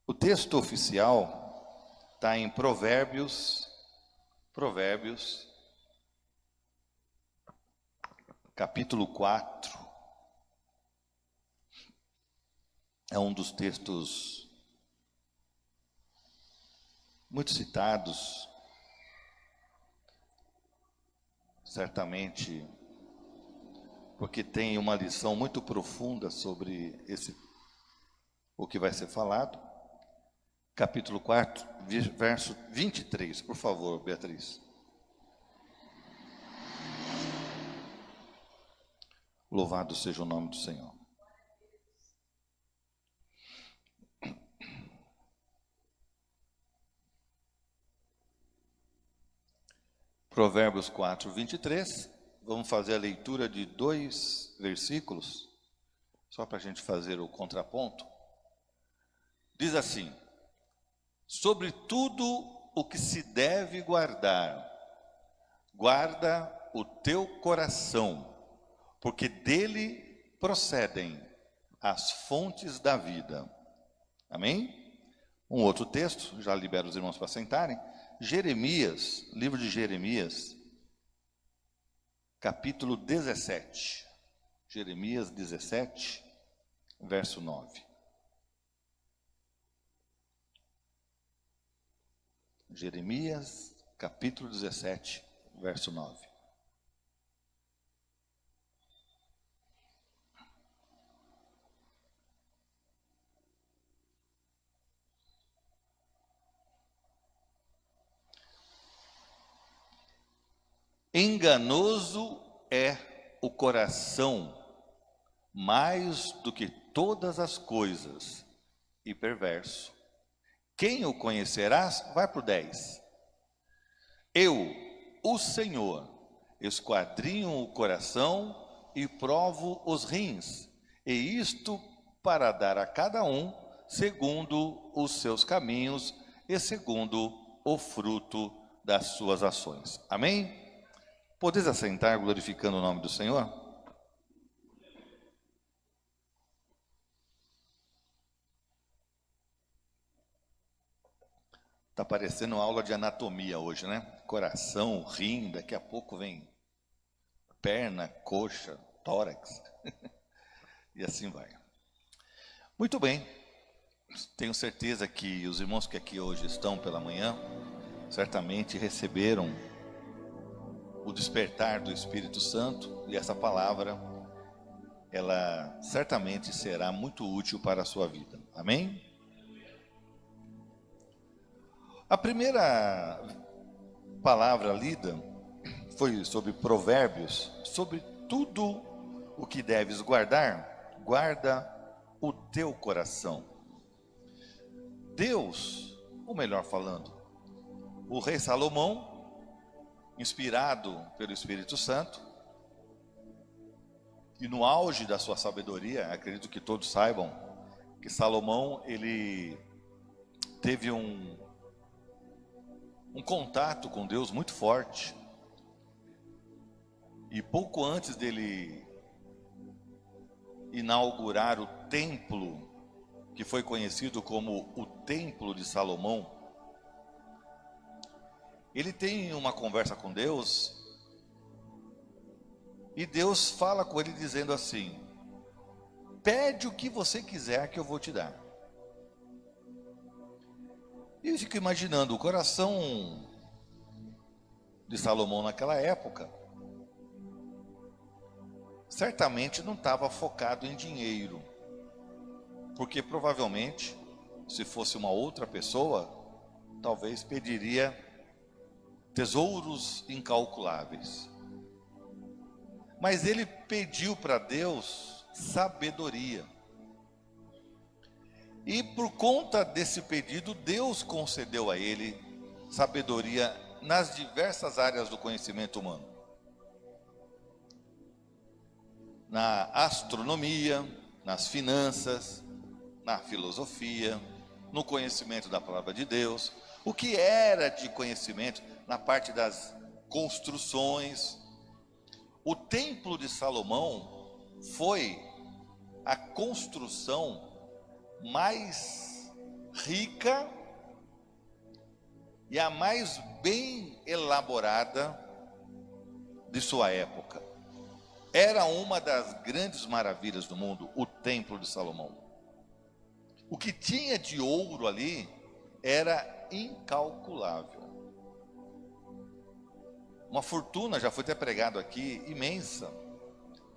O texto oficial está em Provérbios, capítulo 4. É um dos textos muito citados, certamente, porque tem uma lição muito profunda sobre o que vai ser falado. Capítulo 4, verso 23, por favor, Beatriz. Louvado seja o nome do Senhor. Provérbios 4, 23. Vamos fazer a leitura de 2 versículos, só para a gente fazer o contraponto. Diz assim: sobre tudo o que se deve guardar, guarda o teu coração, porque dele procedem as fontes da vida. Amém? Um outro texto, já libero os irmãos para sentarem. Jeremias, livro de Jeremias, capítulo 17. Jeremias 17, verso 9. Jeremias, capítulo 17, verso 9. Enganoso é o coração mais do que todas as coisas, e perverso. Quem o conhecerás? Vai para o 10. Eu, o Senhor, esquadrinho o coração e provo os rins, e isto para dar a cada um segundo os seus caminhos e segundo o fruto das suas ações. Amém? Podeis assentar, glorificando o nome do Senhor? Está parecendo aula de anatomia hoje, né? Coração, rim, daqui a pouco vem perna, coxa, tórax, e assim vai. Muito bem, tenho certeza que os irmãos que aqui hoje estão pela manhã, certamente receberam o despertar do Espírito Santo, e essa palavra, ela certamente será muito útil para a sua vida. Amém? A primeira palavra lida foi sobre Provérbios, sobre tudo o que deves guardar, guarda o teu coração. Deus, ou melhor falando, o rei Salomão, inspirado pelo Espírito Santo, e no auge da sua sabedoria, acredito que todos saibam que Salomão, ele teve um contato com Deus muito forte, e pouco antes dele inaugurar o templo, que foi conhecido como o Templo de Salomão, ele tem uma conversa com Deus, e Deus fala com ele dizendo assim: pede o que você quiser que eu vou te dar. E eu fico imaginando o coração de Salomão naquela época, certamente não estava focado em dinheiro, porque provavelmente, se fosse uma outra pessoa, talvez pediria tesouros incalculáveis. Mas ele pediu para Deus sabedoria. E por conta desse pedido, Deus concedeu a ele sabedoria nas diversas áreas do conhecimento humano. Na astronomia, nas finanças, na filosofia, no conhecimento da palavra de Deus, o que era de conhecimento na parte das construções. O Templo de Salomão foi a construção mais rica e a mais bem elaborada de sua época. Era uma das grandes maravilhas do mundo, o Templo de Salomão. O que tinha de ouro ali era incalculável. Uma fortuna, já foi até pregado aqui, imensa,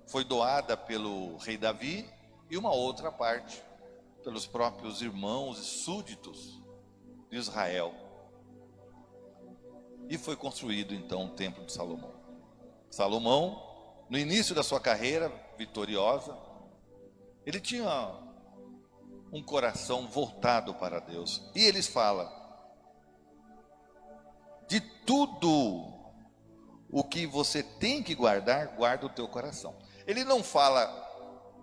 foi doada pelo rei Davi e uma outra parte pelos próprios irmãos e súditos de Israel. E foi construído então o Templo de Salomão. Salomão, no início da sua carreira vitoriosa, ele tinha um coração voltado para Deus. E eles falam: de tudo o que você tem que guardar, guarda o teu coração. Ele não fala,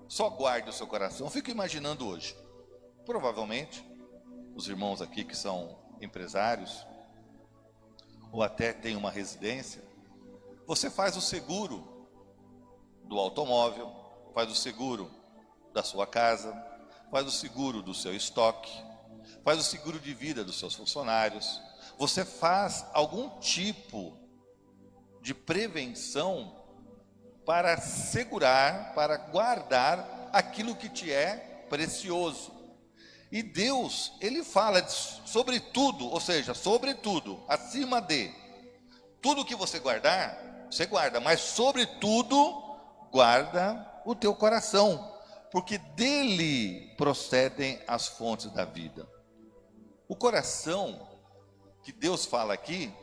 só guarde o seu coração. Eu fico imaginando hoje, provavelmente, os irmãos aqui que são empresários, ou até têm uma residência, você faz o seguro do automóvel, faz o seguro da sua casa, faz o seguro do seu estoque, faz o seguro de vida dos seus funcionários. Você faz algum tipo de prevenção para segurar, para guardar aquilo que te é precioso. E Deus, Ele fala sobre tudo, ou seja, sobre tudo, acima de tudo que você guardar, você guarda, mas sobre tudo, guarda o teu coração, porque dele procedem as fontes da vida. O coração que Deus fala aqui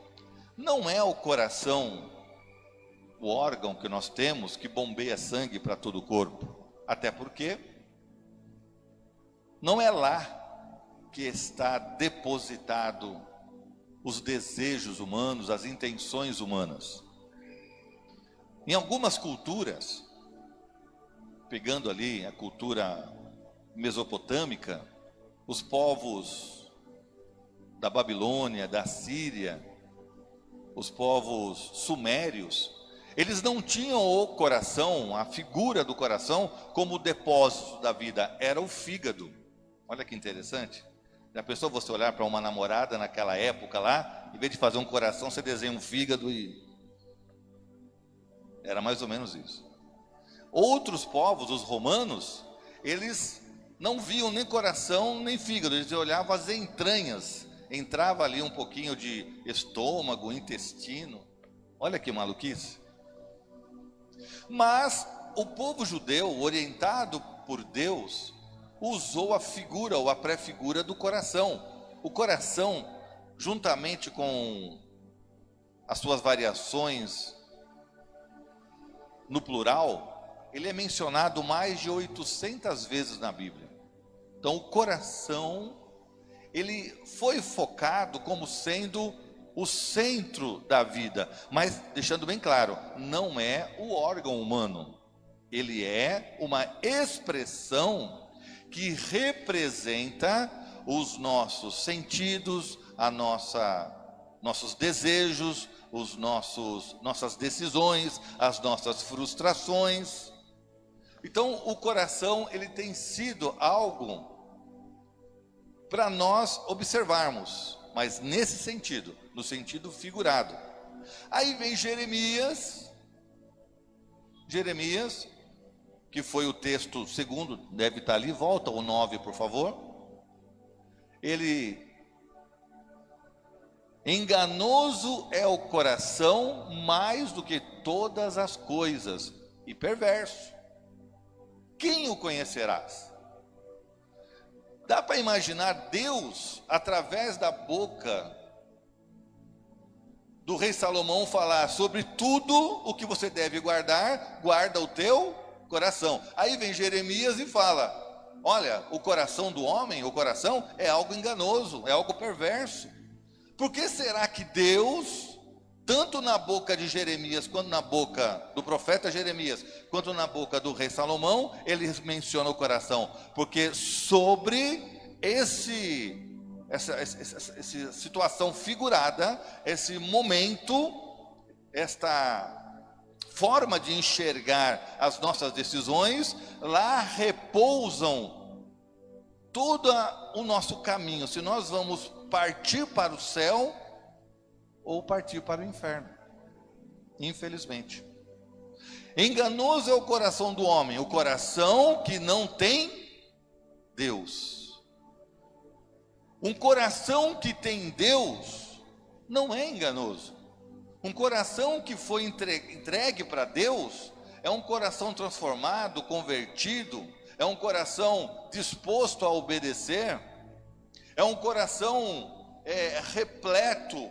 não é o coração, o órgão que nós temos que bombeia sangue para todo o corpo, até porque não é lá que está depositado os desejos humanos, as intenções humanas. Em algumas culturas, pegando ali a cultura mesopotâmica, os povos da Babilônia, da Síria, os povos sumérios, eles não tinham o coração, a figura do coração, como o depósito da vida, era o fígado. Olha que interessante. Já pensou você olhar para uma namorada naquela época lá, em vez de fazer um coração, você desenha um fígado e... Era mais ou menos isso. Outros povos, os romanos, eles não viam nem coração nem fígado, eles olhavam as entranhas, entrava ali um pouquinho de estômago, intestino. Olha que maluquice. Mas o povo judeu, orientado por Deus, usou a figura ou a pré-figura do coração. O coração, juntamente com as suas variações no plural, ele é mencionado mais de 800 vezes na Bíblia. Então o coração, ele foi focado como sendo o centro da vida, mas deixando bem claro, não é o órgão humano. Ele é uma expressão que representa os nossos sentidos, nossos desejos, nossas decisões, as nossas frustrações. Então, o coração, ele tem sido algo para nós observarmos, mas nesse sentido, no sentido figurado. Aí vem Jeremias, que foi o texto segundo, deve estar ali, volta o 9, por favor. Enganoso é o coração mais do que todas as coisas, e perverso. Quem o conhecerás? Dá para imaginar Deus, através da boca do rei Salomão, falar sobre tudo o que você deve guardar, guarda o teu coração. Aí vem Jeremias e fala: olha, o coração do homem, o coração é algo enganoso, é algo perverso. Por que será que Deus, tanto na boca de Jeremias, quanto na boca do profeta Jeremias, quanto na boca do rei Salomão, ele menciona o coração? Porque sobre essa situação figurada, esse momento, esta forma de enxergar as nossas decisões, lá repousam todo o nosso caminho, se nós vamos partir para o céu ou partir para o inferno, infelizmente. Enganoso é o coração do homem, o coração que não tem Deus. Um coração que tem Deus não é enganoso. Um coração que foi entregue para Deus é um coração transformado, convertido, é um coração disposto a obedecer, é um coração repleto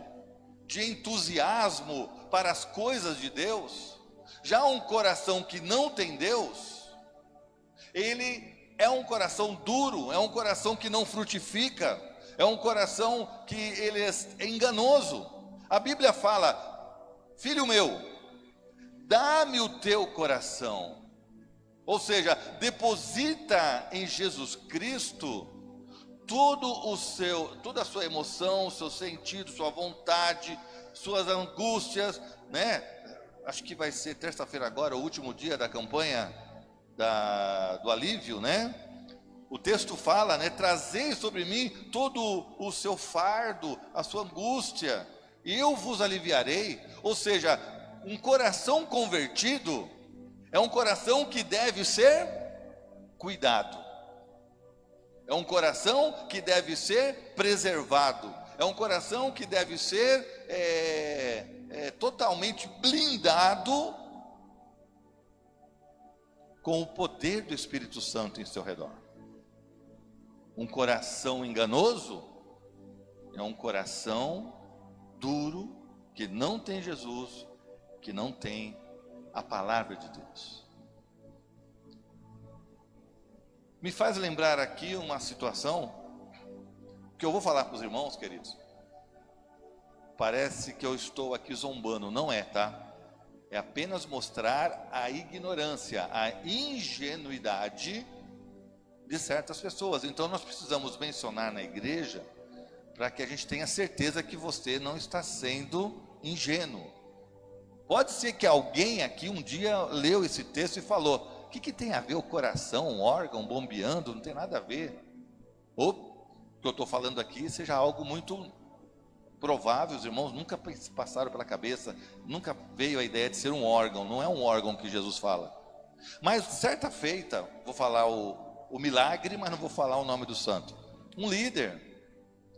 de entusiasmo para as coisas de Deus. Já um coração que não tem Deus, ele é um coração duro, é um coração que não frutifica, é um coração que ele é enganoso. A Bíblia fala: filho meu, dá-me o teu coração. Ou seja, deposita em Jesus Cristo toda a sua emoção, seu sentido, sua vontade, suas angústias, né? Acho que vai ser terça-feira agora, o último dia da campanha do alívio, né? O texto fala, né? Trazei sobre mim todo o seu fardo, a sua angústia, e eu vos aliviarei. Ou seja, um coração convertido é um coração que deve ser cuidado. É um coração que deve ser preservado. É um coração que deve ser totalmente blindado com o poder do Espírito Santo em seu redor. Um coração enganoso é um coração duro, que não tem Jesus, que não tem a palavra de Deus. Me faz lembrar aqui uma situação que eu vou falar para os irmãos, queridos. Parece que eu estou aqui zombando, não é, tá? É apenas mostrar a ignorância, a ingenuidade de certas pessoas. Então nós precisamos mencionar na igreja para que a gente tenha certeza que você não está sendo ingênuo. Pode ser que alguém aqui um dia leu esse texto e falou: o que tem a ver o coração, um órgão bombeando? Não tem nada a ver. Ou o que eu estou falando aqui seja algo muito provável, os irmãos nunca passaram pela cabeça, nunca veio a ideia de ser um órgão, não é um órgão que Jesus fala. Mas certa feita, vou falar o milagre, mas não vou falar o nome do santo. Um líder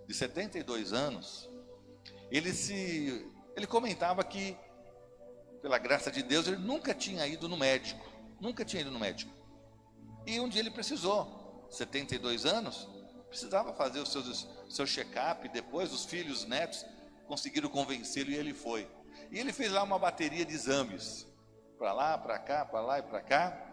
de 72 anos, ele comentava que, pela graça de Deus, ele nunca tinha ido no médico. E um dia ele precisou, 72 anos, precisava fazer o seu check-up. Depois os filhos, netos, conseguiram convencê-lo e ele foi. E ele fez lá uma bateria de exames, para lá, para cá, para lá e para cá.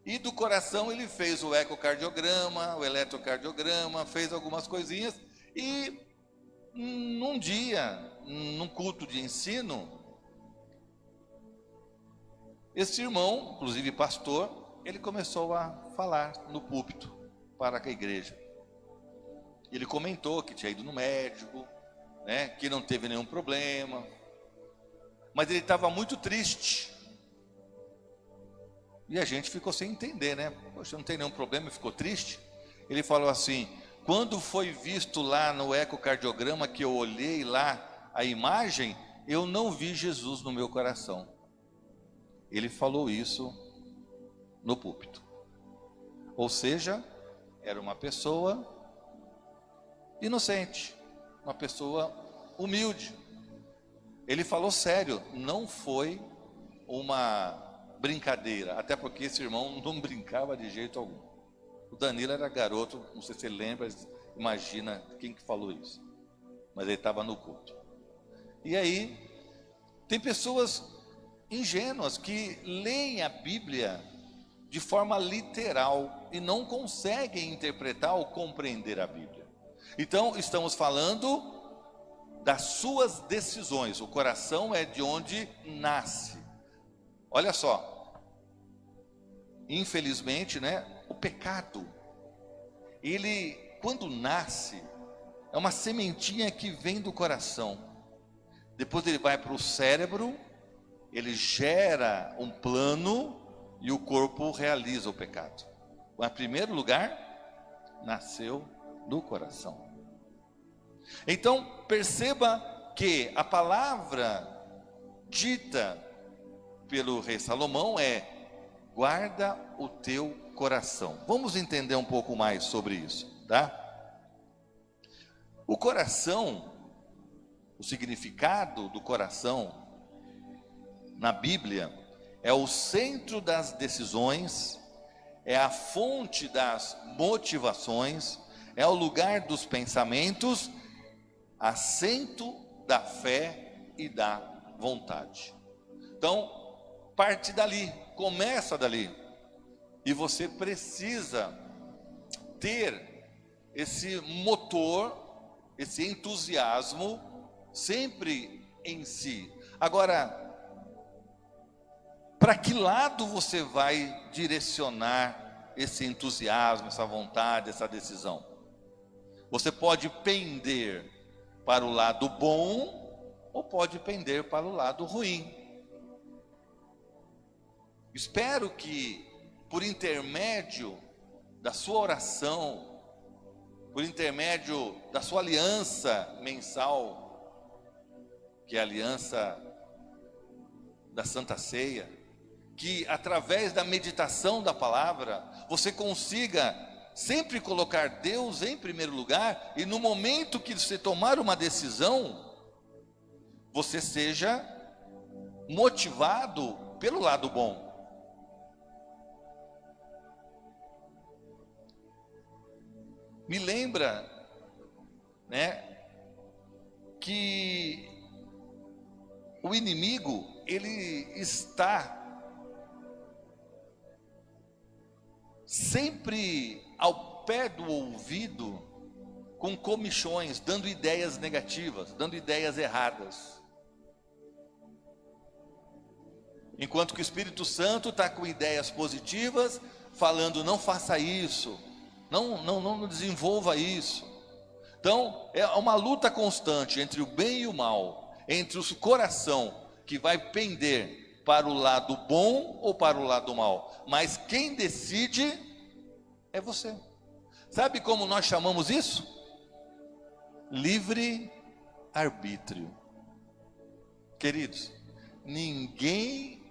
E do coração ele fez o ecocardiograma, o eletrocardiograma, fez algumas coisinhas. E num dia, num culto de ensino, esse irmão, inclusive pastor, ele começou a falar no púlpito para a igreja. Ele comentou que tinha ido no médico, né, que não teve nenhum problema, mas ele estava muito triste. E a gente ficou sem entender, né? Poxa, não tem nenhum problema, ficou triste? Ele falou assim: quando foi visto lá no ecocardiograma, que eu olhei lá a imagem, eu não vi Jesus no meu coração. Ele falou isso no púlpito. Ou seja, era uma pessoa inocente, uma pessoa humilde. Ele falou sério, não foi uma brincadeira, até porque esse irmão não brincava de jeito algum. O Danilo era garoto, não sei se ele lembra, imagina quem que falou isso, mas ele estava no culto. E aí, tem pessoas ingênuas que leem a Bíblia de forma literal e não conseguem interpretar ou compreender a Bíblia. Então, estamos falando das suas decisões. O coração é de onde nasce. Olha só, infelizmente, né, o pecado, ele, quando nasce, é uma sementinha que vem do coração. Depois ele vai para o cérebro, ele gera um plano e o corpo realiza o pecado. Mas, em primeiro lugar, nasceu do coração. Então, perceba que a palavra dita pelo rei Salomão é: guarda o teu coração. Vamos entender um pouco mais sobre isso, tá? O coração, o significado do coração na Bíblia é o centro das decisões, é a fonte das motivações, é o lugar dos pensamentos, assento da fé e da vontade. Então, parte dali, começa dali. E você precisa ter esse motor, esse entusiasmo sempre em si. Agora, para que lado você vai direcionar esse entusiasmo, essa vontade, essa decisão? Você pode pender para o lado bom ou pode pender para o lado ruim. Espero que, por intermédio da sua oração, por intermédio da sua aliança mensal, que é a aliança da Santa Ceia, que através da meditação da palavra, você consiga sempre colocar Deus em primeiro lugar, e no momento que você tomar uma decisão, você seja motivado pelo lado bom. Me lembra, né, que o inimigo, ele está sempre ao pé do ouvido, com comichões, dando ideias negativas, dando ideias erradas. Enquanto que o Espírito Santo está com ideias positivas, falando: não faça isso, não desenvolva isso. Então, é uma luta constante entre o bem e o mal, entre o coração que vai pender para o lado bom ou para o lado mal. Mas quem decide é você. Sabe como nós chamamos isso? Livre arbítrio. Queridos, ninguém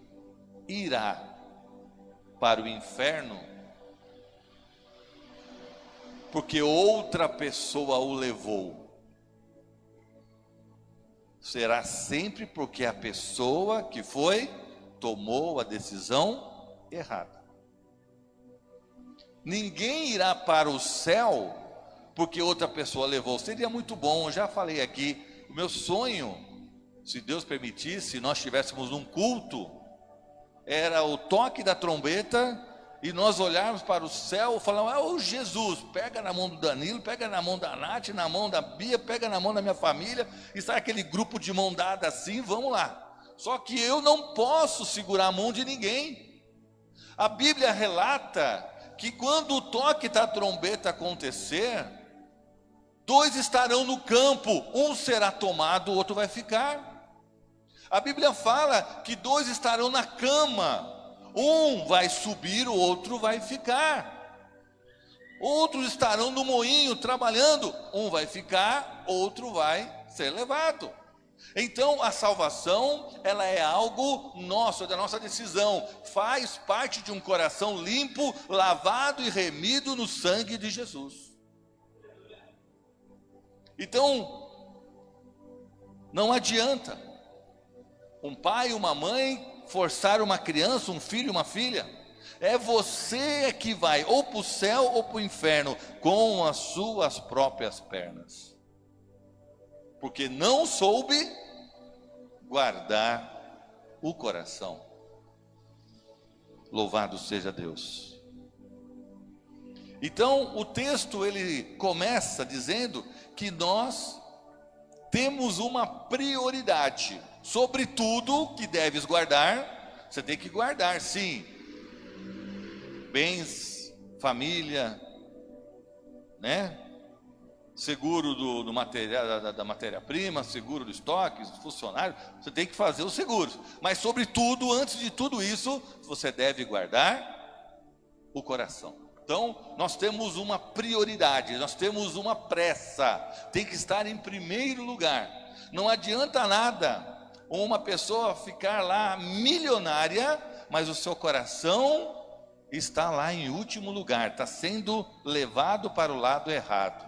irá para o inferno porque outra pessoa o levou. Será sempre porque a pessoa que tomou a decisão errada. Ninguém irá para o céu porque outra pessoa levou. Seria muito bom, eu já falei aqui, o meu sonho, se Deus permitisse, nós estivéssemos num culto, era o toque da trombeta e nós olharmos para o céu e falarmos: ô Jesus, pega na mão do Danilo, pega na mão da Nath, na mão da Bia, pega na mão da minha família, e sai aquele grupo de mão dada assim, vamos lá. Só que eu não posso segurar a mão de ninguém. A Bíblia relata que quando o toque da trombeta acontecer, 2 estarão no campo, um será tomado, o outro vai ficar. A Bíblia fala que 2 estarão na cama, um vai subir, o outro vai ficar. Outros estarão no moinho trabalhando, um vai ficar, outro vai ser levado. Então a salvação, ela é algo nosso, é da nossa decisão, faz parte de um coração limpo, lavado e remido no sangue de Jesus. Então, não adianta um pai e uma mãe forçar uma criança, um filho e uma filha. É você que vai ou para o céu ou para o inferno com as suas próprias pernas, porque não soube guardar o coração. Louvado seja Deus. Então o texto ele começa dizendo que nós temos uma prioridade sobre tudo que deves guardar. Você tem que guardar, sim, bens, família, né? Seguro do material, da matéria-prima, seguro do estoque, dos funcionários. Você tem que fazer os seguros. Mas sobretudo, antes de tudo isso, você deve guardar o coração. Então, nós temos uma prioridade, nós temos uma pressa, tem que estar em primeiro lugar. Não adianta nada uma pessoa ficar lá milionária, mas o seu coração está lá em último lugar, está sendo levado para o lado errado.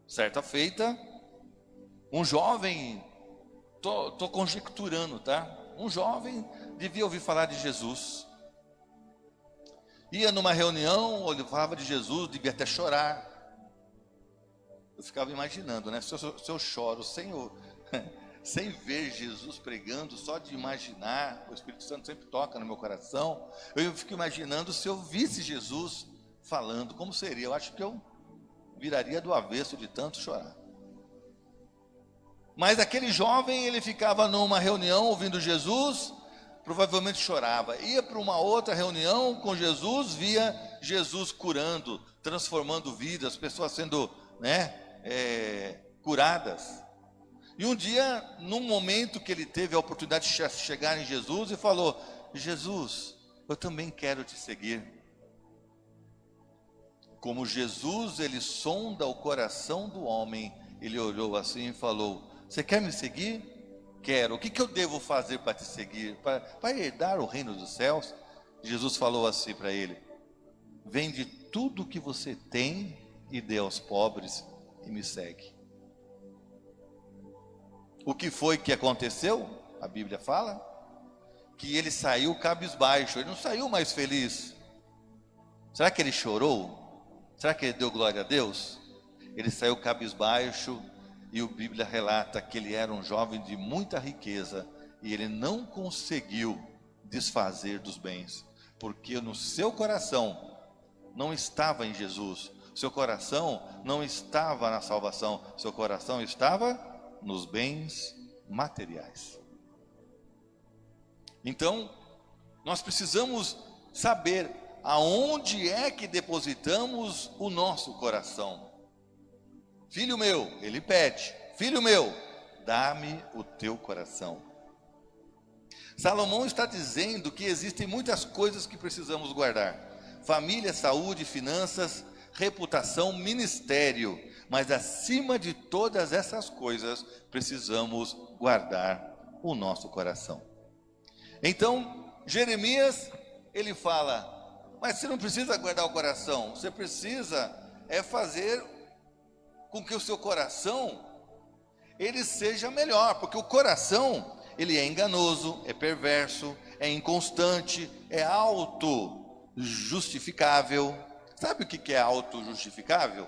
Certa feita, um jovem, estou conjecturando, tá? Um jovem devia ouvir falar de Jesus. Ia numa reunião, ele falava de Jesus, devia até chorar. Eu ficava imaginando, né? Se eu choro sem ver Jesus pregando, só de imaginar, o Espírito Santo sempre toca no meu coração. Eu fico imaginando se eu visse Jesus falando, como seria? Eu acho que eu viraria do avesso de tanto chorar. Mas aquele jovem, ele ficava numa reunião ouvindo Jesus, provavelmente chorava. Ia para uma outra reunião com Jesus, via Jesus curando, transformando vidas, pessoas sendo, curadas. E um dia, num momento que ele teve a oportunidade de chegar em Jesus, e falou: Jesus, eu também quero te seguir. Como Jesus, ele sonda o coração do homem, ele olhou assim e falou: você quer me seguir? Quero. O que eu devo fazer para te seguir? Para herdar o reino dos céus? Jesus falou assim para ele: vende tudo o que você tem e dê aos pobres e me segue. O que foi que aconteceu? A Bíblia fala que ele saiu cabisbaixo, ele não saiu mais feliz. Será que ele chorou? Será que ele deu glória a Deus? Ele saiu cabisbaixo. E a Bíblia relata que ele era um jovem de muita riqueza e ele não conseguiu desfazer dos bens, porque no seu coração não estava em Jesus, seu coração não estava na salvação, seu coração estava nos bens materiais. Então, nós precisamos saber aonde é que depositamos o nosso coração. Filho meu, ele pede, filho meu, dá-me o teu coração. Salomão está dizendo que existem muitas coisas que precisamos guardar: família, saúde, finanças, reputação, ministério. Mas acima de todas essas coisas, precisamos guardar o nosso coração. Então, Jeremias, ele fala: mas você não precisa guardar o coração, você precisa fazer com que o seu coração ele seja melhor, porque o coração ele é enganoso, é perverso, é inconstante, é auto-justificável. Sabe o que é auto-justificável?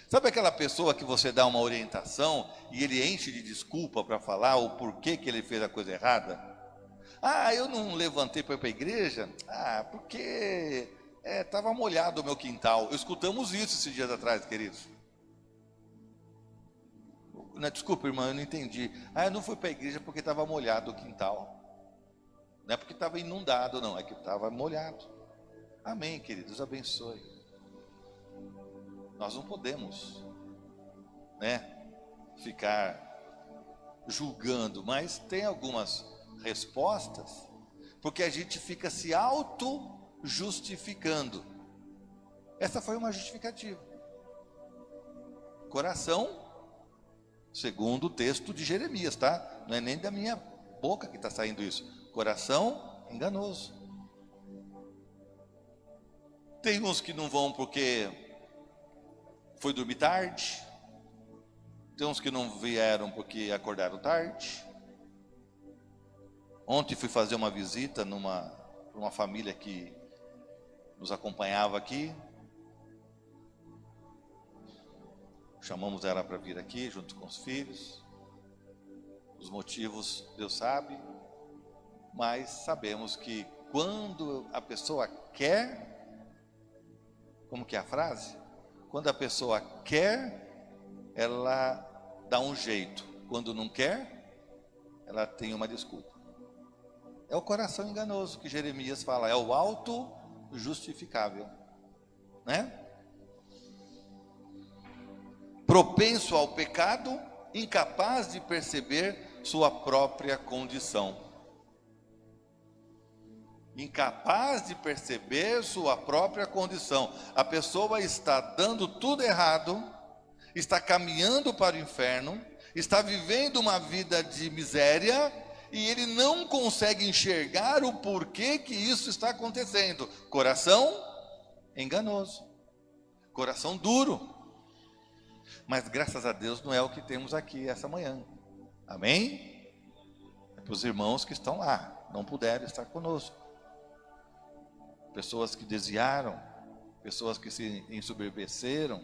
Sabe aquela pessoa que você dá uma orientação e ele enche de desculpa para falar o porquê que ele fez a coisa errada? Eu não levantei para ir para a igreja, porque estava molhado o meu quintal. Escutamos isso esses dias atrás, queridos. Desculpa, irmã, eu não entendi. Eu não fui para a igreja porque estava molhado o quintal. Não é porque estava inundado, não, é que estava molhado. Amém, queridos, abençoe. Nós não podemos, ficar julgando, mas tem algumas respostas, porque a gente fica se auto-justificando. Essa foi uma justificativa. Coração, segundo o texto de Jeremias, tá? Não é nem da minha boca que está saindo isso. Coração enganoso. Tem uns que não vão porque foi dormir tarde. Tem uns que não vieram porque acordaram tarde. Ontem fui fazer uma visita numa família que nos acompanhava aqui. Chamamos ela para vir aqui junto com os filhos. Os motivos Deus sabe, mas sabemos que quando a pessoa quer, como que é a frase? Quando a pessoa quer, ela dá um jeito. Quando não quer, ela tem uma desculpa. É o coração enganoso que Jeremias fala, é o auto-justificável, propenso ao pecado, incapaz de perceber sua própria condição. incapaz de perceber sua própria condição. A pessoa está dando tudo errado, está caminhando para o inferno, está vivendo uma vida de miséria, e ele não consegue enxergar o porquê que isso está acontecendo. Coração enganoso, coração duro. Mas graças a Deus não é o que temos aqui essa manhã. Amém? É para os irmãos que estão lá, não puderam estar conosco. Pessoas que desviaram, pessoas que se ensoberbeceram.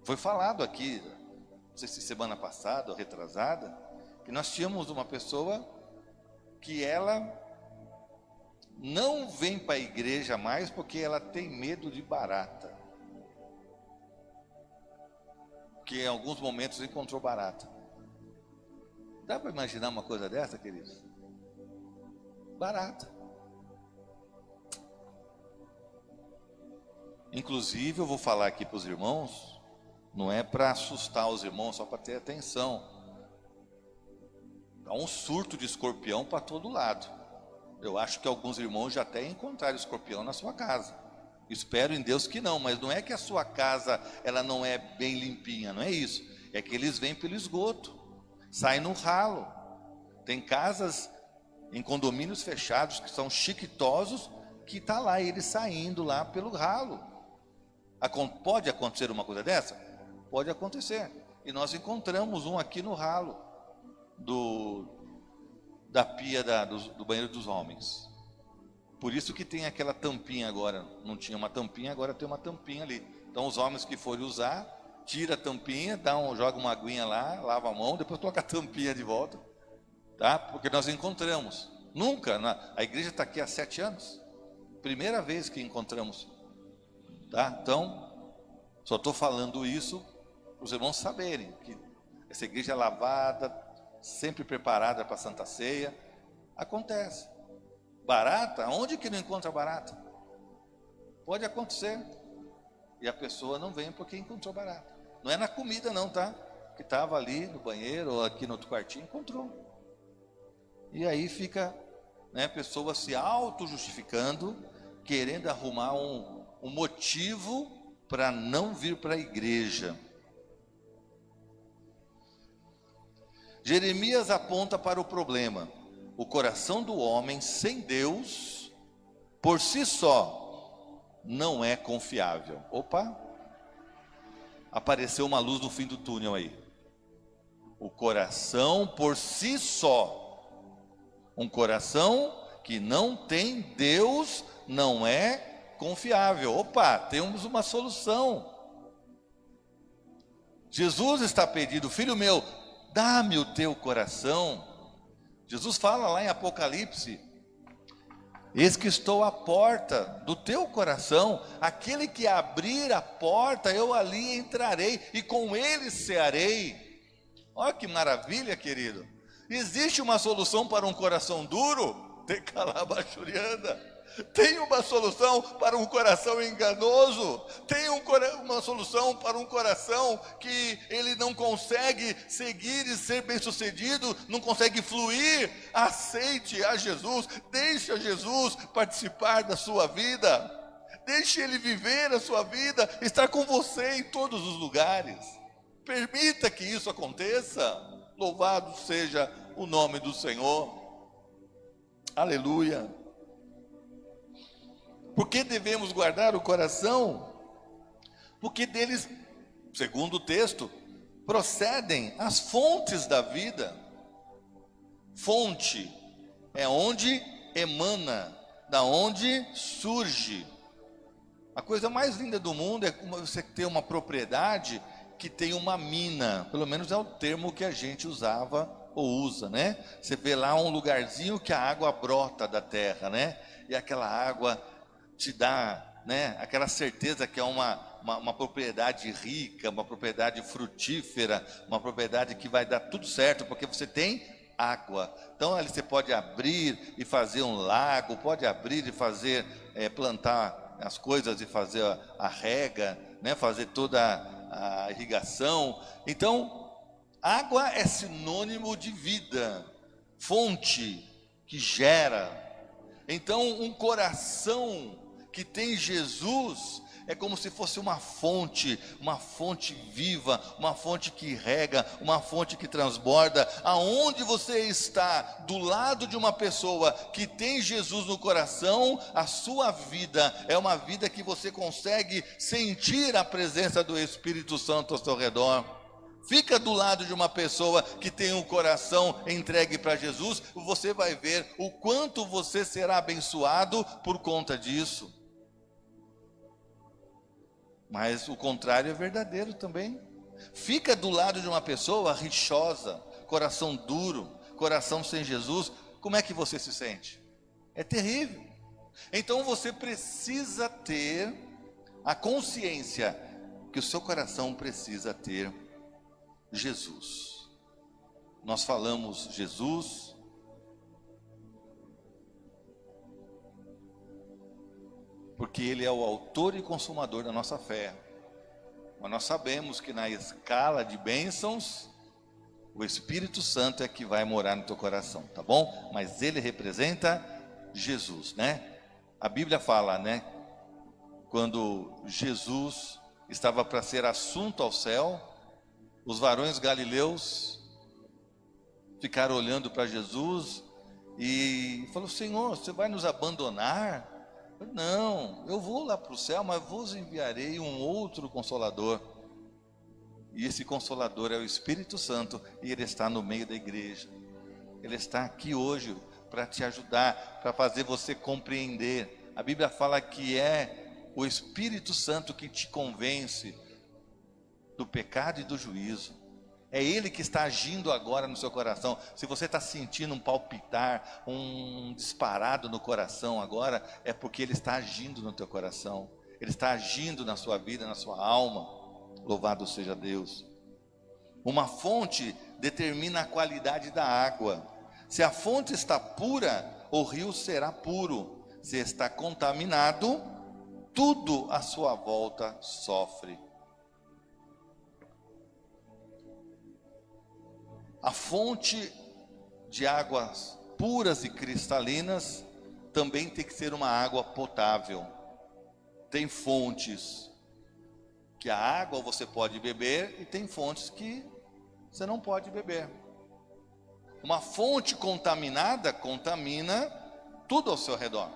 Foi falado aqui, não sei se semana passada ou retrasada, que nós tínhamos uma pessoa que ela não vem para a igreja mais porque ela tem medo de barata. Que em alguns momentos encontrou barata. Dá para imaginar uma coisa dessa, queridos? Barata. Inclusive, eu vou falar aqui para os irmãos, não é para assustar os irmãos, só para ter atenção. Há um surto de escorpião para todo lado. Eu acho que alguns irmãos já até encontraram escorpião na sua casa. Espero em Deus que não, mas não é que a sua casa ela não é bem limpinha, não é isso. É que eles vêm pelo esgoto, saem no ralo. Tem casas em condomínios fechados que são chiquitosos, que está lá eles saindo lá pelo ralo. Pode acontecer uma coisa dessa? Pode acontecer. E nós encontramos um aqui no ralo da pia do banheiro dos homens. Por isso que tem aquela tampinha agora. Não tinha uma tampinha, agora tem uma tampinha ali. Então os homens que forem usar, tira a tampinha, joga uma aguinha lá, lava a mão, depois coloca a tampinha de volta, tá? Porque nós encontramos. Nunca, a igreja está aqui há 7 anos. Primeira vez que encontramos, tá? Então, só estou falando isso para os irmãos saberem que essa igreja é lavada, sempre preparada para a Santa Ceia. Acontece. Barata, onde que não encontra barata? Pode acontecer. E a pessoa não vem porque encontrou barata. Não é na comida não, tá? Que estava ali no banheiro ou aqui no outro quartinho, encontrou. E aí fica, né, a pessoa se auto-justificando, querendo arrumar um motivo para não vir para a igreja. Jeremias aponta para o problema. O coração do homem sem Deus, por si só, não é confiável. Opa! Apareceu uma luz no fim do túnel aí. O coração por si só, um coração que não tem Deus, não é confiável. Opa, temos uma solução. Jesus está pedindo, filho meu, dá-me o teu coração. Jesus fala lá em Apocalipse, eis que estou à porta do teu coração, aquele que abrir a porta, eu ali entrarei, e com ele cearei. Olha que maravilha, querido. Existe uma solução para um coração duro? Tem uma solução para um coração enganoso. Tem uma solução para um coração que ele não consegue seguir e ser bem sucedido, não consegue fluir. Aceite a Jesus, deixe a Jesus participar da sua vida, deixe ele viver a sua vida, estar com você em todos os lugares. Permita que isso aconteça. Louvado seja o nome do Senhor. Aleluia. Por que devemos guardar o coração? Porque deles, segundo o texto, procedem as fontes da vida. Fonte é onde emana, da onde surge. A coisa mais linda do mundo é você ter uma propriedade que tem uma mina, pelo menos é o termo que a gente usava ou usa, né? Você vê lá um lugarzinho que a água brota da terra, né? E aquela água te dá, né, aquela certeza que é uma propriedade rica, uma propriedade frutífera, uma propriedade que vai dar tudo certo, porque você tem água. Então ali você pode abrir e fazer um lago, pode abrir e fazer, plantar as coisas e fazer a rega, né, fazer toda a irrigação. Então, água é sinônimo de vida, fonte que gera. Então, um coração que tem Jesus é como se fosse uma fonte viva, uma fonte que rega, uma fonte que transborda. Aonde você está, do lado de uma pessoa que tem Jesus no coração, a sua vida é uma vida que você consegue sentir a presença do Espírito Santo ao seu redor. Fica do lado de uma pessoa que tem o coração entregue para Jesus, você vai ver o quanto você será abençoado por conta disso. Mas o contrário é verdadeiro também. Fica do lado de uma pessoa rixosa, coração duro, coração sem Jesus, como é que você se sente? É terrível. Então você precisa ter a consciência que o seu coração precisa ter Jesus. Nós falamos Jesus, porque Ele é o autor e consumador da nossa fé. Mas nós sabemos que na escala de bênçãos, o Espírito Santo é que vai morar no teu coração, tá bom? Mas Ele representa Jesus, né? A Bíblia fala, né? Quando Jesus estava para ser assunto ao céu, os varões galileus ficaram olhando para Jesus e falou: Senhor, você vai nos abandonar? Não, eu vou lá para o céu, mas vos enviarei um outro Consolador. E esse Consolador é o Espírito Santo, e Ele está no meio da igreja. Ele está aqui hoje para te ajudar, para fazer você compreender. A Bíblia fala que é o Espírito Santo que te convence do pecado e do juízo. É Ele que está agindo agora no seu coração. Se você está sentindo um palpitar, um disparado no coração agora, é porque Ele está agindo no teu coração. Ele está agindo na sua vida, na sua alma. Louvado seja Deus. Uma fonte determina a qualidade da água. Se a fonte está pura, o rio será puro. Se está contaminado, tudo à sua volta sofre. A fonte de águas puras e cristalinas também tem que ser uma água potável. Tem fontes que a água você pode beber e tem fontes que você não pode beber. Uma fonte contaminada contamina tudo ao seu redor.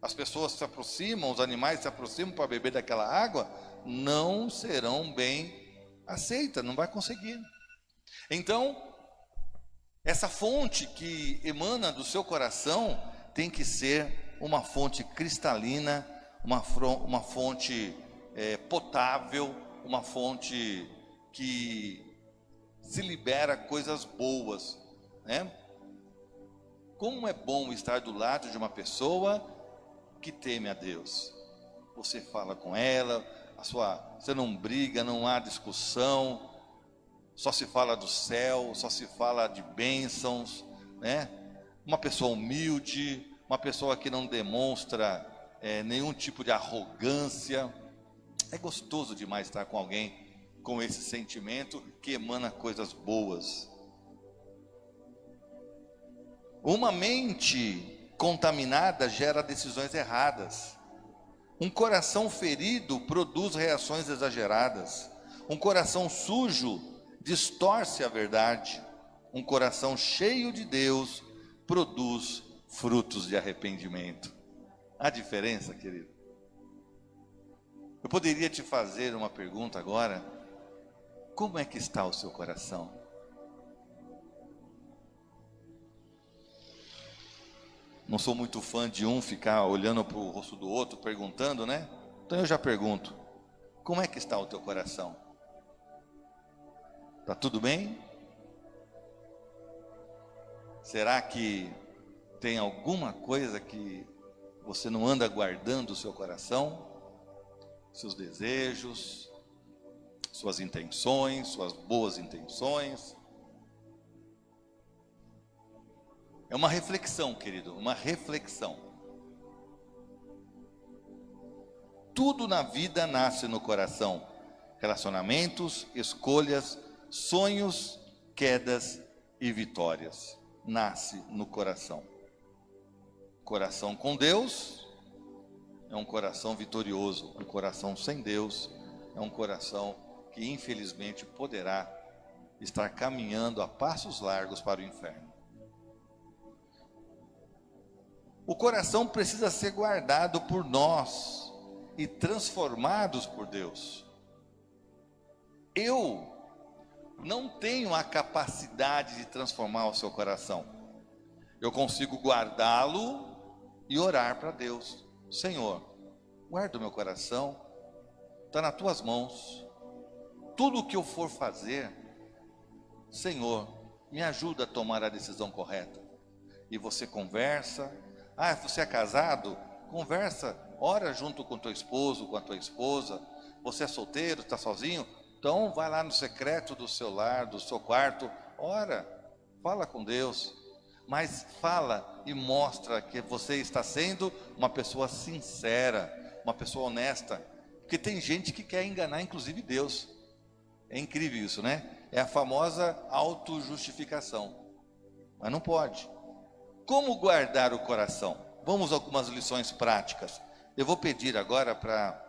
As pessoas se aproximam, os animais se aproximam para beber daquela água, não serão bem aceitas, não vai conseguir. Então, essa fonte que emana do seu coração tem que ser uma fonte cristalina, uma fonte potável, uma fonte que se libera coisas boas, né? Como é bom estar do lado de uma pessoa que teme a Deus. Você fala com ela, você não briga, não há discussão, só se fala do céu, só se fala de bênçãos, né? Uma pessoa humilde, uma pessoa que não demonstra nenhum tipo de arrogância. É gostoso demais estar com alguém com esse sentimento que emana coisas boas. Uma mente contaminada gera decisões erradas. Um coração ferido produz reações exageradas. Um coração sujo distorce a verdade. Um coração cheio de Deus produz frutos de arrependimento. Há diferença, querido? Eu poderia te fazer uma pergunta agora: como é que está o seu coração? Não sou muito fã de um ficar olhando para o rosto do outro, perguntando, né? Então eu já pergunto: como é que está o teu coração? Está tudo bem? Será que tem alguma coisa que você não anda guardando o seu coração? Seus desejos, suas intenções, suas boas intenções. É uma reflexão, querido, uma reflexão. Tudo na vida nasce no coração: relacionamentos, escolhas, sonhos, quedas e vitórias. nasce no coração. Coração com Deus é um coração vitorioso. Um coração sem Deus é um coração que infelizmente poderá estar caminhando a passos largos para o inferno. O coração precisa ser guardado por nós e transformados por Deus. Eu não tenho a capacidade de transformar o seu coração. Eu consigo guardá-lo e orar para Deus. Senhor, guarda o meu coração, está nas tuas mãos. Tudo o que eu for fazer, Senhor, me ajuda a tomar a decisão correta. E você conversa. Você é casado? Conversa, ora junto com teu esposo, com a tua esposa. Você é solteiro, está sozinho? Então vai lá no secreto do seu lar, do seu quarto, ora, fala com Deus. Mas fala e mostra que você está sendo uma pessoa sincera, uma pessoa honesta. Porque tem gente que quer enganar inclusive Deus. É incrível isso, né? É a famosa autojustificação. Mas não pode. Como guardar o coração? Vamos a algumas lições práticas. Eu vou pedir agora para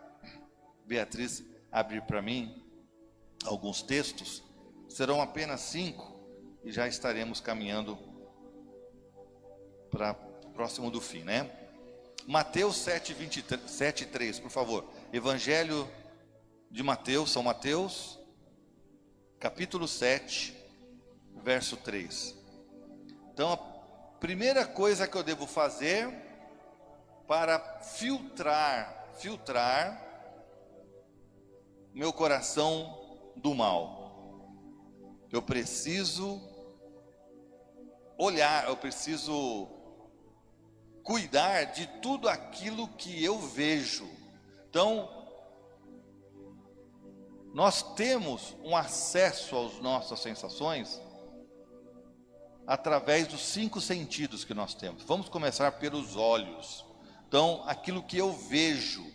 Beatriz abrir para mim alguns textos. Serão apenas 5 e já estaremos caminhando para próximo do fim, né? Mateus 7:3, por favor. Evangelho de Mateus, São Mateus, capítulo 7, verso 3. Então, a primeira coisa que eu devo fazer para filtrar meu coração do mal, eu preciso olhar, eu preciso cuidar de tudo aquilo que eu vejo. Então, nós temos um acesso às nossas sensações através dos 5 sentidos que nós temos. Vamos começar pelos olhos. Então, aquilo que eu vejo.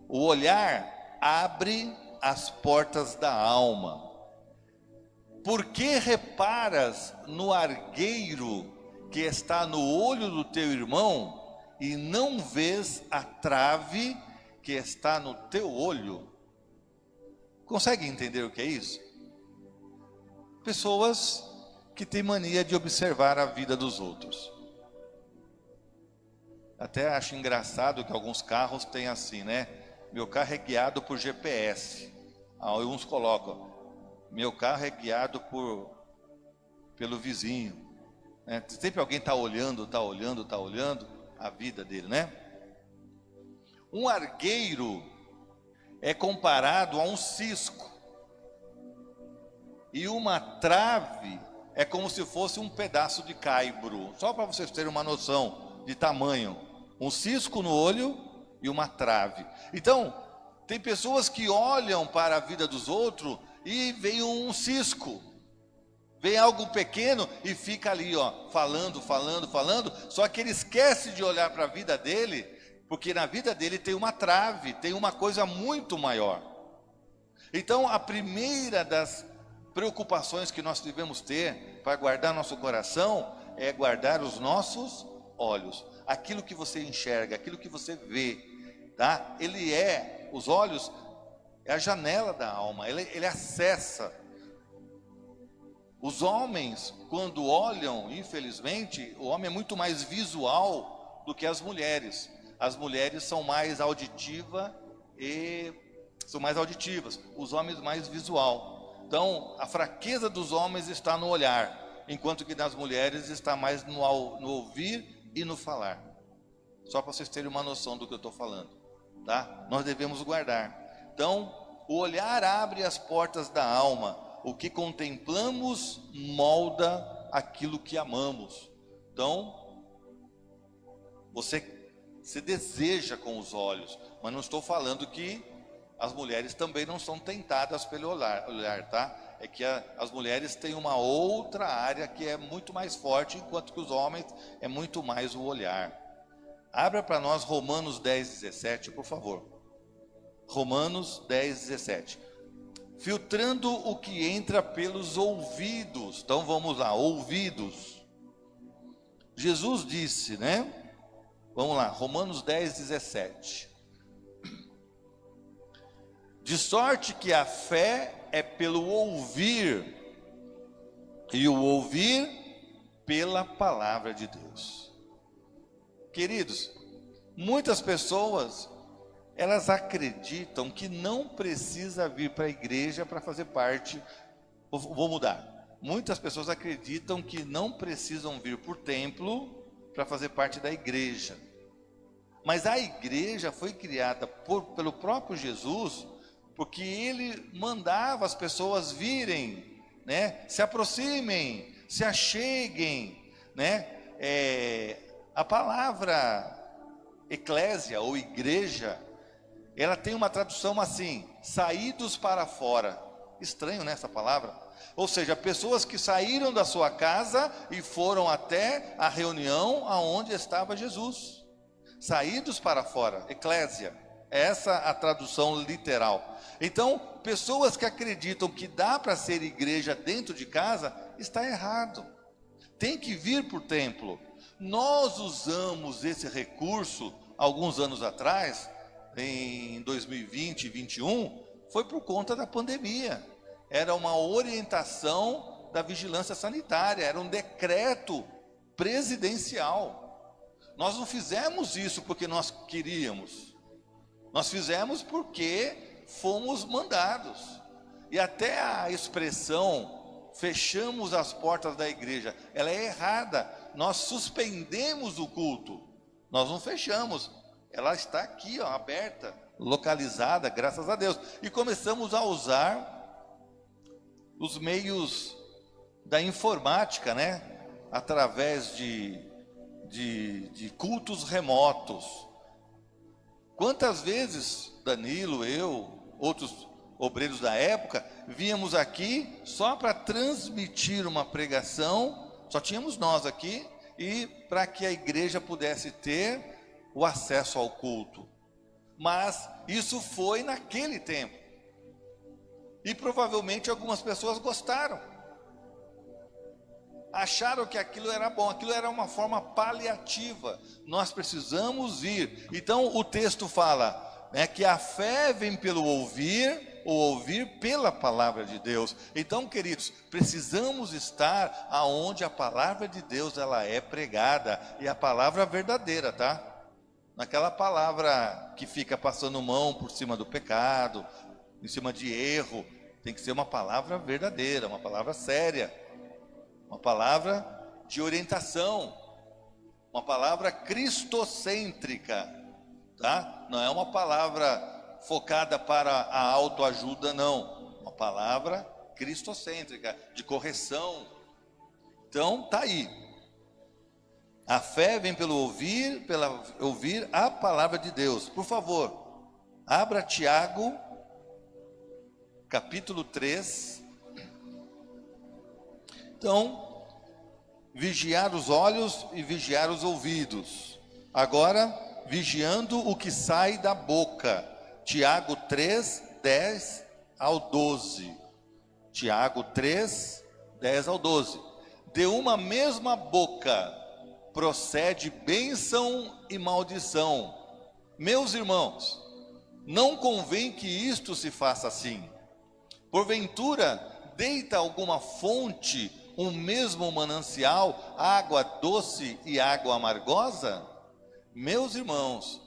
O olhar abre as portas da alma. Por que reparas no argueiro que está no olho do teu irmão e não vês a trave que está no teu olho? Consegue entender o que é isso? Pessoas que têm mania de observar a vida dos outros. Até acho engraçado que alguns carros têm assim, né? Meu carro é guiado por GPS. Alguns colocam, meu carro é guiado pelo vizinho. Sempre alguém está olhando a vida dele, né? Um argueiro é comparado a um cisco. E uma trave é como se fosse um pedaço de caibro. Só para vocês terem uma noção de tamanho. Um cisco no olho e uma trave. Então, tem pessoas que olham para a vida dos outros e vem um cisco. Vem algo pequeno e fica ali, falando. Só que ele esquece de olhar para a vida dele, porque na vida dele tem uma trave, tem uma coisa muito maior. Então, a primeira das preocupações que nós devemos ter para guardar nosso coração é guardar os nossos olhos. Aquilo que você enxerga, aquilo que você vê, tá? Os olhos é a janela da alma, ele acessa. Os homens, quando olham, infelizmente, o homem é muito mais visual do que as mulheres. As mulheres são mais auditivas, os homens mais visual. Então, a fraqueza dos homens está no olhar, enquanto que das mulheres está mais no ouvir e no falar. Só para vocês terem uma noção do que eu estou falando, tá? Nós devemos guardar. Então, o olhar abre as portas da alma. O que contemplamos molda aquilo que amamos. Então, você se deseja com os olhos, mas não estou falando que as mulheres também não são tentadas pelo olhar, tá? É que as mulheres têm uma outra área que é muito mais forte, enquanto que os homens é muito mais o olhar. Abra para nós Romanos 10:17, por favor. Romanos 10:17. filtrando o que entra pelos ouvidos. Então vamos lá, ouvidos. Jesus disse, né? Vamos lá, Romanos 10, 17. De sorte que a fé é pelo ouvir, e o ouvir pela palavra de Deus. Queridos, muitas pessoas, elas acreditam que não precisa vir para a igreja para fazer parte. Vou mudar. Muitas pessoas acreditam que não precisam vir para o templo para fazer parte da igreja. Mas a igreja foi criada pelo próprio Jesus, porque ele mandava as pessoas virem, né? Se aproximem, se acheguem, né? A palavra eclésia ou igreja, ela tem uma tradução assim: saídos para fora. Estranho, né, essa palavra? Ou seja, pessoas que saíram da sua casa e foram até a reunião aonde estava Jesus. Saídos para fora, eclésia. Essa é a tradução literal. Então, pessoas que acreditam que dá para ser igreja dentro de casa, está errado. Tem que vir para o templo. Nós usamos esse recurso alguns anos atrás, em 2020 e 2021, foi por conta da pandemia. Era uma orientação da vigilância sanitária, era um decreto presidencial. Nós não fizemos isso porque nós queríamos. Nós fizemos porque fomos mandados. E até a expressão fechamos as portas da igreja, ela é errada. Nós suspendemos o culto. Nós não fechamos. Ela está aqui, ó, aberta, localizada, graças a Deus. E começamos a usar os meios da informática, né? Através de cultos remotos. Quantas vezes Danilo, eu, outros obreiros da época, víamos aqui só para transmitir uma pregação, só tínhamos nós aqui, e para que a igreja pudesse ter o acesso ao culto. Mas isso foi naquele tempo. E provavelmente algumas pessoas gostaram. Acharam que aquilo era bom, aquilo era uma forma paliativa. Nós precisamos ir. Então o texto fala, né, que a fé vem pelo ouvir, o ouvir pela palavra de Deus. Então, queridos, precisamos estar aonde a palavra de Deus ela é pregada, e a palavra verdadeira, tá? Naquela palavra que fica passando mão por cima do pecado, em cima de erro. Tem que ser uma palavra verdadeira, uma palavra séria, uma palavra de orientação, uma palavra cristocêntrica, tá? Não é uma palavra focada para a autoajuda, não. Uma palavra cristocêntrica, de correção. Então, tá aí. A fé vem pelo ouvir a palavra de Deus. Por favor, abra Tiago, capítulo 3. Então, vigiar os olhos e vigiar os ouvidos. Agora, vigiando o que sai da boca. Tiago 3, 10 ao 12. Tiago 3, 10 ao 12. De uma mesma boca procede bênção e maldição. Meus irmãos, não convém que isto se faça assim. Porventura, deita alguma fonte, um mesmo manancial, água doce e água amargosa? Meus irmãos,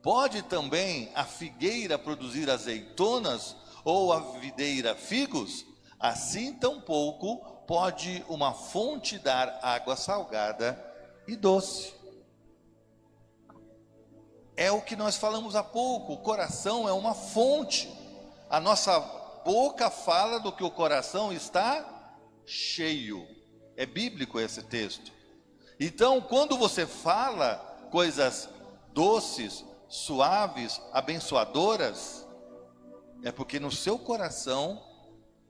pode também a figueira produzir azeitonas, ou a videira figos? Assim tampouco pode uma fonte dar água salgada e doce. É o que nós falamos há pouco, o coração é uma fonte. A nossa boca fala do que o coração está cheio. É bíblico esse texto. Então, quando você fala coisas doces, suaves, abençoadoras, é porque no seu coração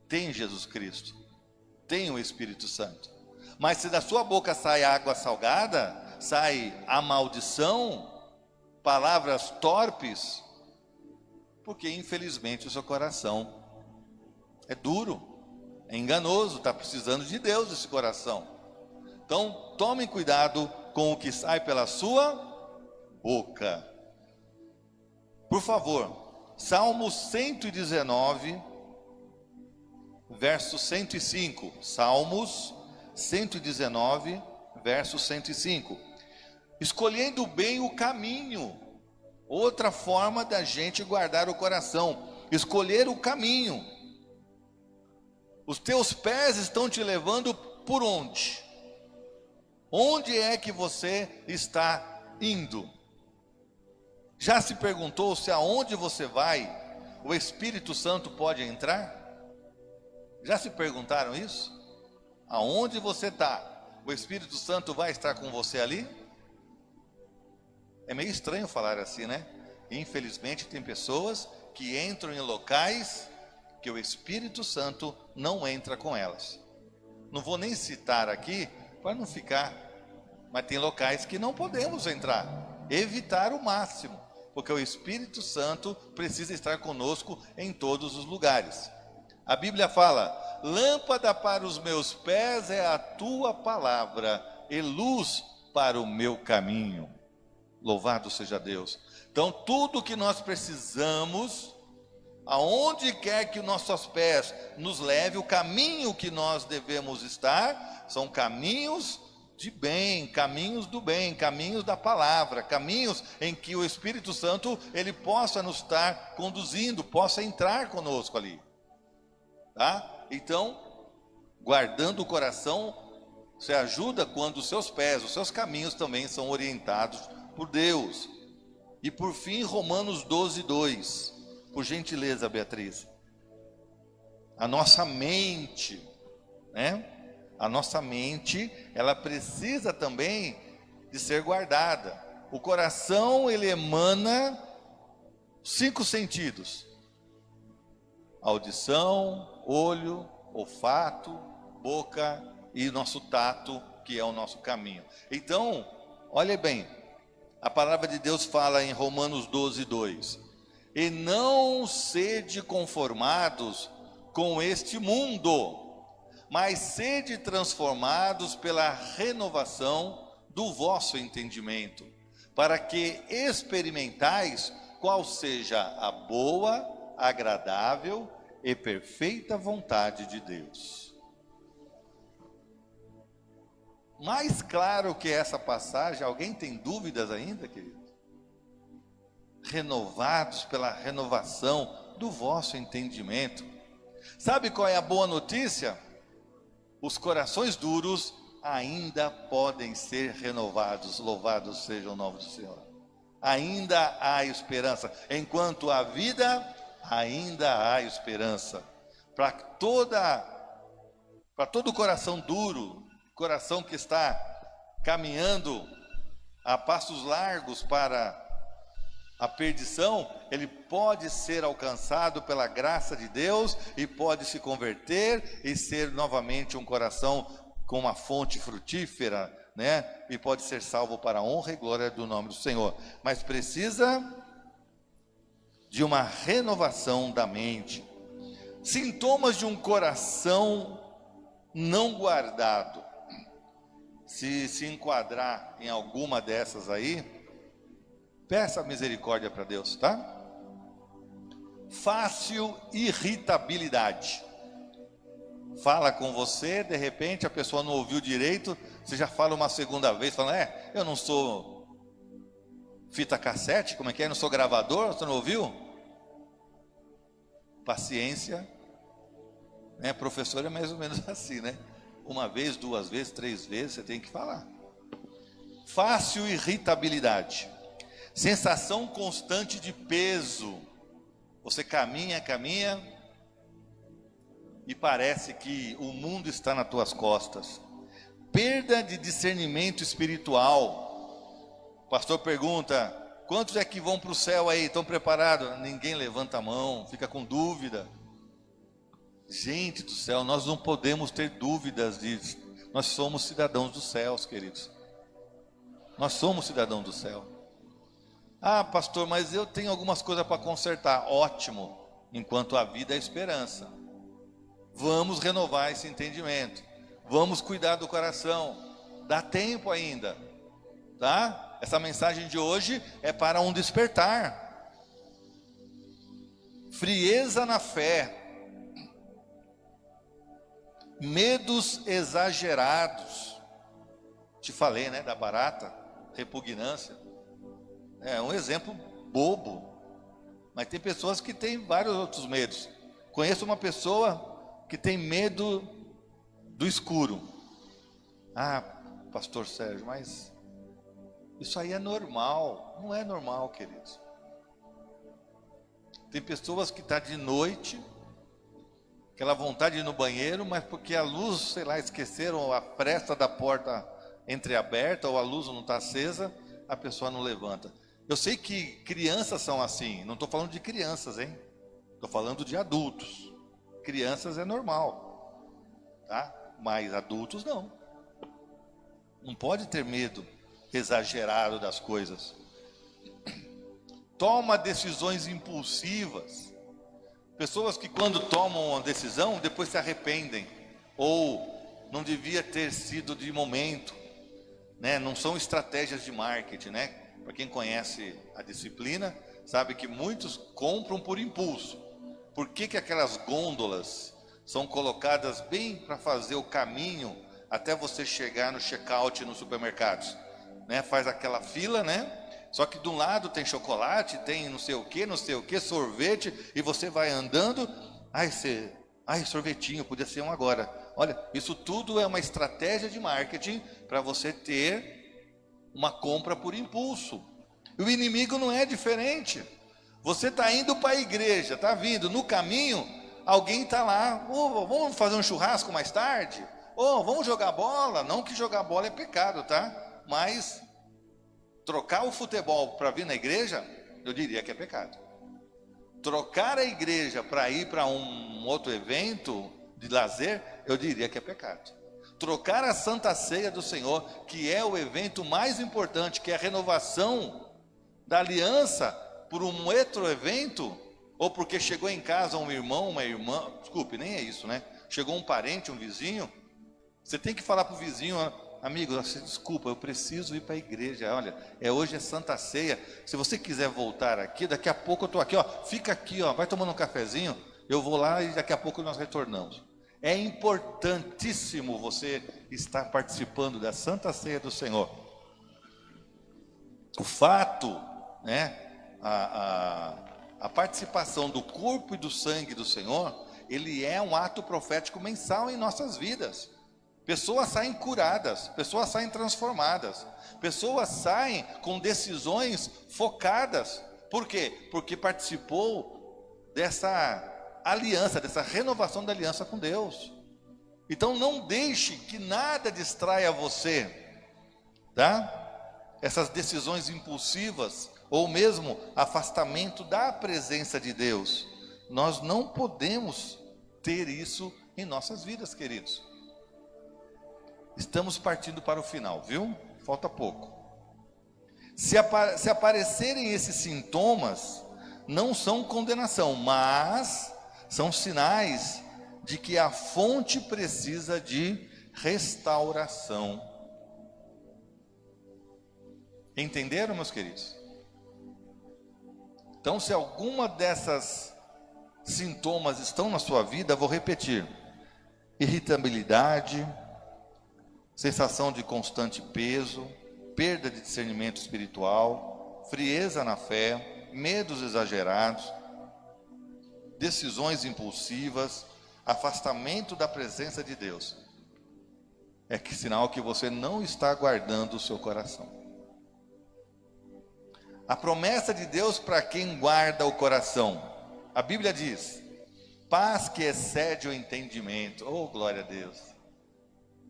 tem Jesus Cristo, tem o Espírito Santo. Mas se da sua boca sai água salgada, sai a maldição, palavras torpes, porque infelizmente o seu coração É duro, é enganoso, está precisando de Deus esse coração. Então, tomem cuidado com o que sai pela sua boca. Por favor, Salmo 119, verso 105. Salmos 119, verso 105. Escolhendo bem o caminho. Outra forma da gente guardar o coração. Escolher o caminho. Os teus pés estão te levando por onde? Onde é que você está indo? Já se perguntou se aonde você vai, o Espírito Santo pode entrar? Já se perguntaram isso? Aonde você está, o Espírito Santo vai estar com você ali? É meio estranho falar assim, né? Infelizmente tem pessoas que entram em locais que o Espírito Santo não entra com elas. Não vou nem citar aqui para não ficar, mas tem locais que não podemos entrar, evitar o máximo, porque o Espírito Santo precisa estar conosco em todos os lugares. A Bíblia fala: lâmpada para os meus pés é a tua palavra e luz para o meu caminho. Louvado seja Deus. Então tudo que nós precisamos, aonde quer que nossos pés nos leve, o caminho que nós devemos estar, são caminhos de bem, caminhos do bem, caminhos da palavra, caminhos em que o Espírito Santo, ele possa nos estar conduzindo, possa entrar conosco ali, tá? Então, guardando o coração, você ajuda quando os seus pés, os seus caminhos também são orientados por Deus. E por fim, Romanos 12, 2, por gentileza, Beatriz. A nossa mente, né? A nossa mente, ela precisa também de ser guardada. O coração, ele emana 5 sentidos: audição, olho, olfato, boca e nosso tato, que é o nosso caminho. Então, olha bem, a palavra de Deus fala em Romanos 12, 2: e não sede conformados com este mundo, mas sede transformados pela renovação do vosso entendimento, para que experimentais qual seja a boa, agradável e perfeita vontade de Deus. Mais claro que essa passagem, alguém tem dúvidas ainda, querido? Renovados pela renovação do vosso entendimento. Sabe qual é a boa notícia? Os corações duros ainda podem ser renovados. Louvado seja o nome do Senhor. Ainda há esperança. Enquanto há vida, ainda há esperança. Para todo coração duro, coração que está caminhando a passos largos para a perdição, ele pode ser alcançado pela graça de Deus e pode se converter e ser novamente um coração com uma fonte frutífera, né? E pode ser salvo para a honra e glória do nome do Senhor. Mas precisa de uma renovação da mente. Sintomas de um coração não guardado. Se enquadrar em alguma dessas aí, peça misericórdia para Deus, tá? Fácil irritabilidade. Fala com você, de repente a pessoa não ouviu direito, você já fala uma segunda vez, falando: eu não sou fita cassete, como é que é? Eu não sou gravador, você não ouviu? Paciência, né? Professor é mais ou menos assim, né? Uma vez, 2 vezes, 3 vezes, você tem que falar. Fácil irritabilidade. Sensação constante de peso. Você caminha e parece que o mundo está nas tuas costas. Perda de discernimento espiritual. O pastor pergunta: quantos é que vão para o céu aí? Estão preparados? Ninguém levanta a mão, fica com dúvida. Gente do céu, nós não podemos ter dúvidas disso. Nós somos cidadãos dos céus, queridos. Nós somos cidadãos do céu. Ah, pastor, mas eu tenho algumas coisas para consertar. Ótimo, enquanto a vida é esperança. Vamos renovar esse entendimento. Vamos cuidar do coração. Dá tempo ainda, tá? Essa mensagem de hoje é para um despertar. Frieza na fé. Medos exagerados. Te falei, né, da barata, repugnância. É um exemplo bobo. Mas tem pessoas que têm vários outros medos. Conheço uma pessoa que tem medo do escuro. Ah, pastor Sérgio, mas isso aí é normal. Não é normal, queridos. Tem pessoas que estão de noite, aquela vontade de ir no banheiro, mas porque a luz, sei lá, esqueceram a fresta da porta entreaberta ou a luz não está acesa, a pessoa não levanta. Eu sei que crianças são assim, não estou falando de crianças, hein? Estou falando de adultos. Crianças é normal, tá? Mas adultos não. Não pode ter medo exagerado das coisas. Toma decisões impulsivas. Pessoas que quando tomam uma decisão, depois se arrependem. Ou não devia ter sido de momento, né? Não são estratégias de marketing, né? Para quem conhece a disciplina, sabe que muitos compram por impulso. Por que aquelas gôndolas são colocadas bem para fazer o caminho até você chegar no check-out nos supermercados? Né? Faz aquela fila, né? Só que de um lado tem chocolate, tem não sei o que, sorvete, e você vai andando, ai sorvetinho, podia ser um agora. Olha, isso tudo é uma estratégia de marketing para você ter uma compra por impulso. E o inimigo não é diferente. Você está indo para a igreja, está vindo, no caminho, alguém está lá, vamos fazer um churrasco mais tarde? Vamos jogar bola? Não que jogar bola é pecado, tá? Mas trocar o futebol para vir na igreja, eu diria que é pecado. Trocar a igreja para ir para um outro evento de lazer, eu diria que é pecado. Trocar a Santa Ceia do Senhor, que é o evento mais importante, que é a renovação da aliança, por um outro evento, ou porque chegou em casa um irmão, uma irmã, desculpe, nem é isso, né? Chegou um parente, um vizinho, você tem que falar para o vizinho, amigo, desculpa, eu preciso ir para a igreja, olha, hoje é Santa Ceia, se você quiser voltar aqui, daqui a pouco eu estou aqui, fica aqui, vai tomando um cafezinho, eu vou lá e daqui a pouco nós retornamos. É importantíssimo você estar participando da Santa Ceia do Senhor. O fato, né, a participação do corpo e do sangue do Senhor, ele é um ato profético mensal em nossas vidas. Pessoas saem curadas, pessoas saem transformadas, pessoas saem com decisões focadas. Por quê? Porque participou dessa aliança, dessa renovação da aliança com Deus. Então não deixe que nada distraia você, tá? Essas decisões impulsivas, ou mesmo afastamento da presença de Deus. Nós não podemos ter isso em nossas vidas, queridos. Estamos partindo para o final, viu? Falta pouco. Se aparecerem esses sintomas, não são condenação, mas são sinais de que a fonte precisa de restauração. Entenderam, meus queridos? Então, se alguma dessas sintomas estão na sua vida, vou repetir: irritabilidade, sensação de constante peso, perda de discernimento espiritual, frieza na fé, medos exagerados, decisões impulsivas, afastamento da presença de Deus. É que sinal que você não está guardando o seu coração. A promessa de Deus para quem guarda o coração. A Bíblia diz: paz que excede o entendimento. Oh, glória a Deus.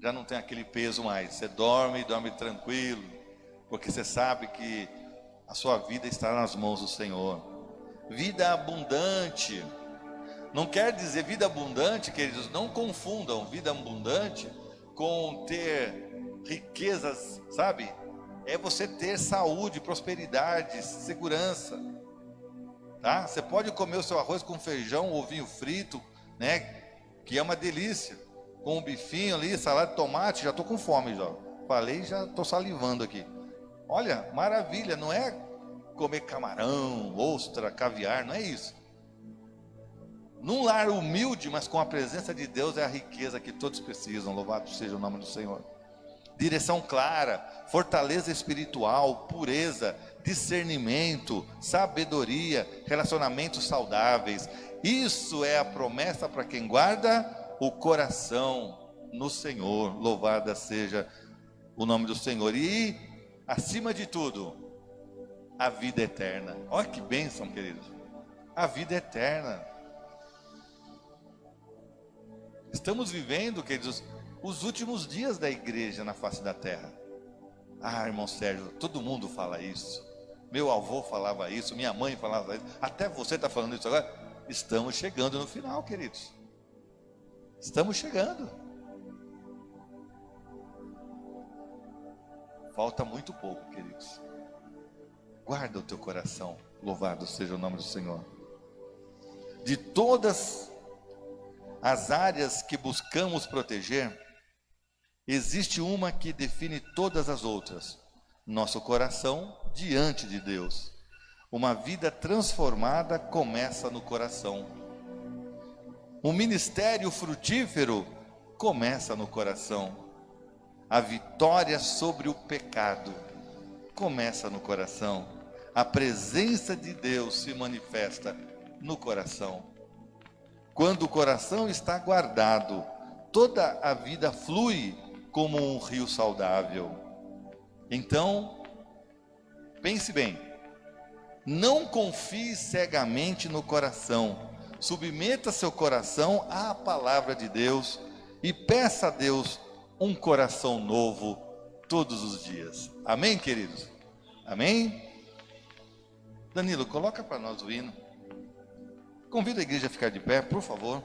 Já não tem aquele peso mais. Você dorme tranquilo, porque você sabe que a sua vida está nas mãos do Senhor. Vida abundante. Não quer dizer vida abundante, queridos, não confundam vida abundante com ter riquezas, sabe? É você ter saúde, prosperidade, segurança, tá? Você pode comer o seu arroz com feijão ou vinho frito, né? que é uma delícia, com um bifinho ali, salada de tomate, já estou com fome já. Falei, já estou salivando aqui. Olha, maravilha, não é comer camarão, ostra, caviar, não é isso. Num lar humilde, mas com a presença de Deus, é a riqueza que todos precisam. Louvado seja o nome do Senhor. Direção clara, fortaleza espiritual, pureza, discernimento, sabedoria, relacionamentos saudáveis. Isso é a promessa para quem guarda o coração no Senhor. Louvada seja o nome do Senhor. E, acima de tudo, a vida eterna. Olha que bênção, queridos. A vida eterna. Estamos vivendo, queridos, os últimos dias da igreja na face da terra. Ah, irmão Sérgio, todo mundo fala isso. Meu avô falava isso, minha mãe falava isso. Até você está falando isso agora. Estamos chegando no final, queridos. Estamos chegando. Falta muito pouco, queridos. Guarda o teu coração. Louvado seja o nome do Senhor. De todas as áreas que buscamos proteger, existe uma que define todas as outras: nosso coração diante de Deus. Uma vida transformada começa no coração. Um ministério frutífero começa no coração. A vitória sobre o pecado começa no coração. A presença de Deus se manifesta no coração. Quando o coração está guardado, toda a vida flui como um rio saudável. Então, pense bem, não confie cegamente no coração, submeta seu coração à palavra de Deus e peça a Deus um coração novo todos os dias. Amém, queridos? Amém? Danilo, coloca para nós o hino. Convido a igreja a ficar de pé, por favor.